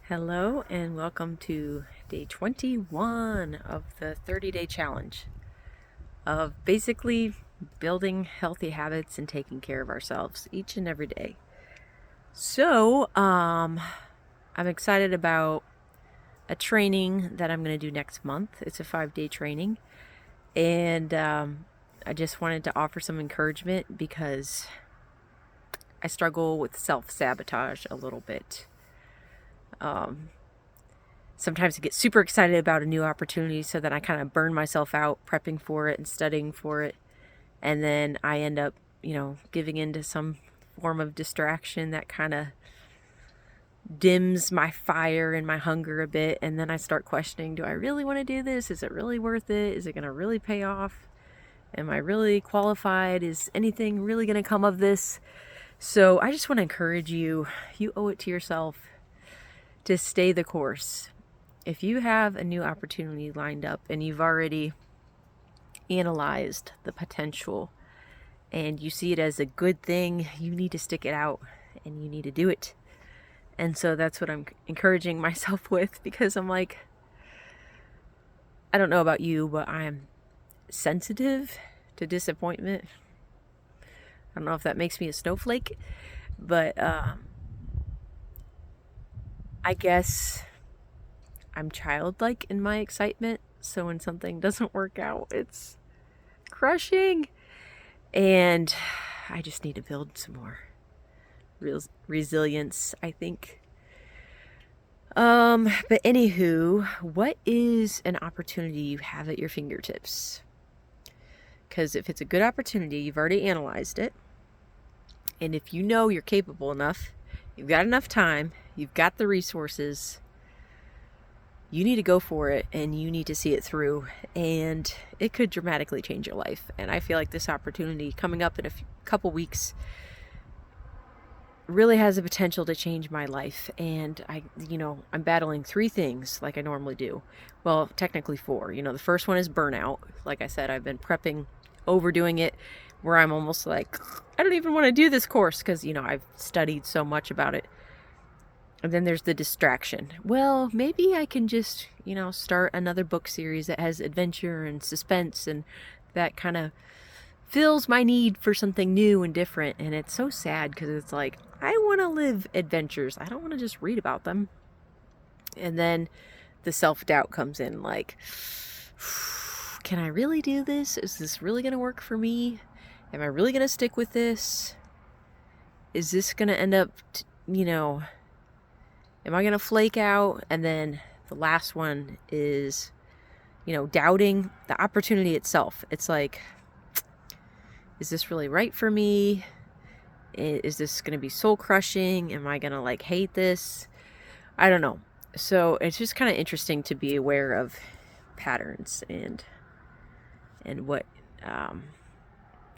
Hello and welcome to day 21 of the 30-day challenge of basically building healthy habits and taking care of ourselves each and every day. So, I'm excited about a training that I'm going to do next month. It's a 5-day training, and I just wanted to offer some encouragement because I struggle with self-sabotage a little bit. Sometimes I get super excited about a new opportunity, so that I kind of burn myself out prepping for it and studying for it. And then I end up, giving into some form of distraction that kind of dims my fire and my hunger a bit. And then I start questioning, do I really want to do this? Is it really worth it? Is it going to really pay off? Am I really qualified? Is anything really going to come of this? So I just want to encourage you, you owe it to yourself to stay the course. If you have a new opportunity lined up and you've already analyzed the potential and you see it as a good thing, you need to stick it out and you need to do it. And so that's what I'm encouraging myself with, because I'm like, I don't know about you, but I'm sensitive to disappointment. I don't know if that makes me a snowflake, but I guess I'm childlike in my excitement. So when something doesn't work out, it's crushing. And I just need to build some more resilience, I think. But anywho, what is an opportunity you have at your fingertips? Because if it's a good opportunity, you've already analyzed it. And if you know you're capable enough, you've got enough time, you've got the resources, you need to go for it and you need to see it through, and it could dramatically change your life. And I feel like this opportunity coming up in a couple weeks really has the potential to change my life. And I'm battling 3 things like I normally do. Well, technically 4. The first one is burnout. Like I said, I've been prepping, overdoing it, where I'm almost like, I don't even want to do this course because, I've studied so much about it. And then there's the distraction. Well, maybe I can just, start another book series that has adventure and suspense, and that kind of fills my need for something new and different. And it's so sad because it's like, I want to live adventures. I don't want to just read about them. And then the self-doubt comes in, like, can I really do this? Is this really going to work for me? Am I really going to stick with this? Is this going to end up, am I going to flake out? And then the last one is, doubting the opportunity itself. It's like, is this really right for me? Is this going to be soul crushing? Am I going to hate this? I don't know. So it's just kind of interesting to be aware of patterns and what,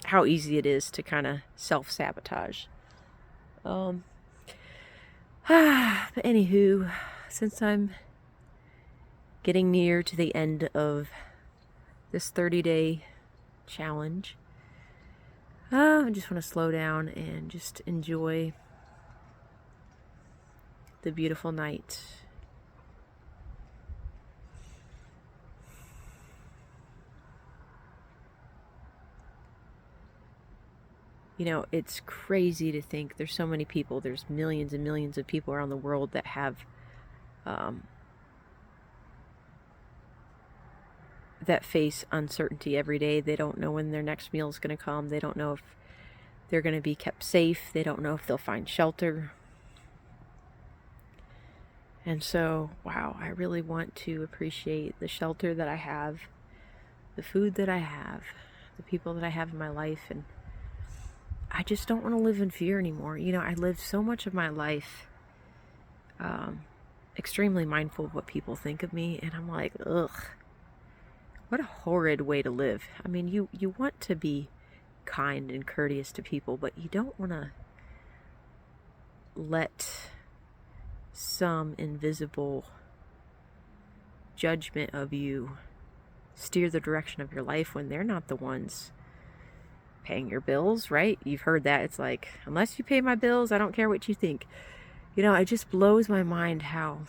how easy it is to kind of self-sabotage. But anywho, since I'm getting near to the end of this 30-day challenge, I just want to slow down and just enjoy the beautiful night. It's crazy to think there's so many people, there's millions and millions of people around the world that have that face uncertainty every day. They don't know when their next meal is going to come. They don't know if they're going to be kept safe. They don't know if they'll find shelter. And so, wow, I really want to appreciate the shelter that I have, the food that I have, the people that I have in my life. And I just don't want to live in fear anymore. I lived so much of my life extremely mindful of what people think of me. And I'm like, ugh, what a horrid way to live. I mean, you want to be kind and courteous to people, but you don't want to let some invisible judgment of you steer the direction of your life when they're not the ones paying your bills, right? You've heard that. It's like, unless you pay my bills, I don't care what you think. It just blows my mind how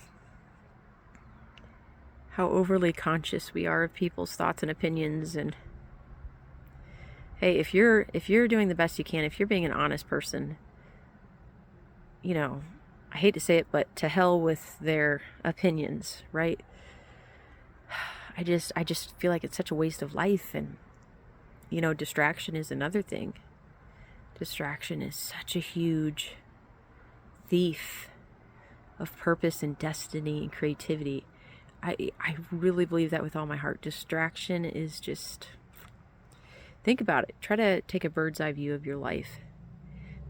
overly conscious we are of people's thoughts and opinions. And hey, if you're doing the best you can, if you're being an honest person, I hate to say it, but to hell with their opinions, right? I just feel like it's such a waste of life. And distraction is another thing. Distraction is such a huge thief of purpose and destiny and creativity. I really believe that with all my heart. Distraction is just... Think about it. Try to take a bird's eye view of your life.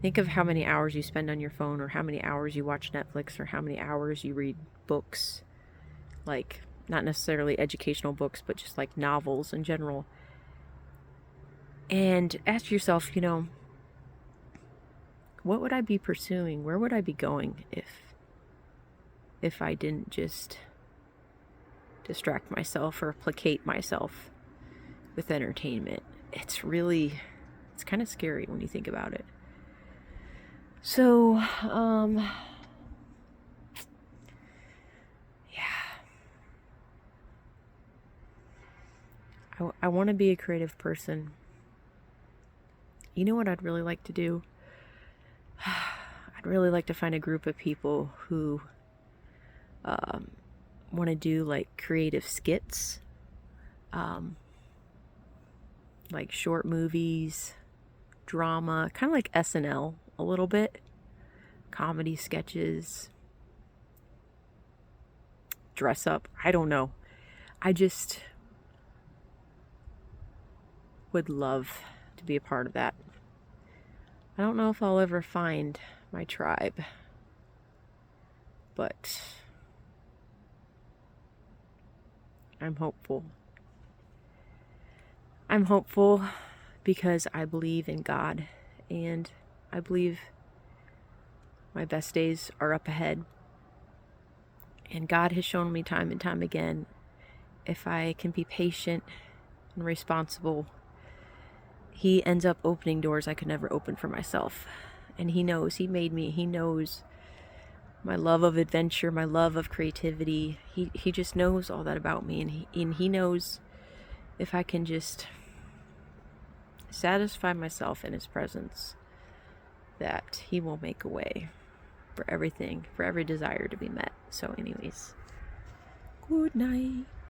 Think of how many hours you spend on your phone, or how many hours you watch Netflix, or how many hours you read books. Like, not necessarily educational books, but just like novels in general. And ask yourself, what would I be pursuing? Where would I be going if I didn't just distract myself or placate myself with entertainment? It's kind of scary when you think about it. So, yeah. I want to be a creative person. You know what I'd really like to do? I'd really like to find a group of people who want to do like creative skits, like short movies, drama, kind of like SNL a little bit, comedy sketches, dress up. I don't know. I just would love to be a part of that. I don't know if I'll ever find my tribe, but I'm hopeful. I'm hopeful because I believe in God, and I believe my best days are up ahead. And God has shown me time and time again, if I can be patient and responsible, He ends up opening doors I could never open for myself. And He knows. He made me. He knows my love of adventure, my love of creativity. He just knows all that about me. And he knows if I can just satisfy myself in His presence, that He will make a way for everything, for every desire to be met. So anyways, good night.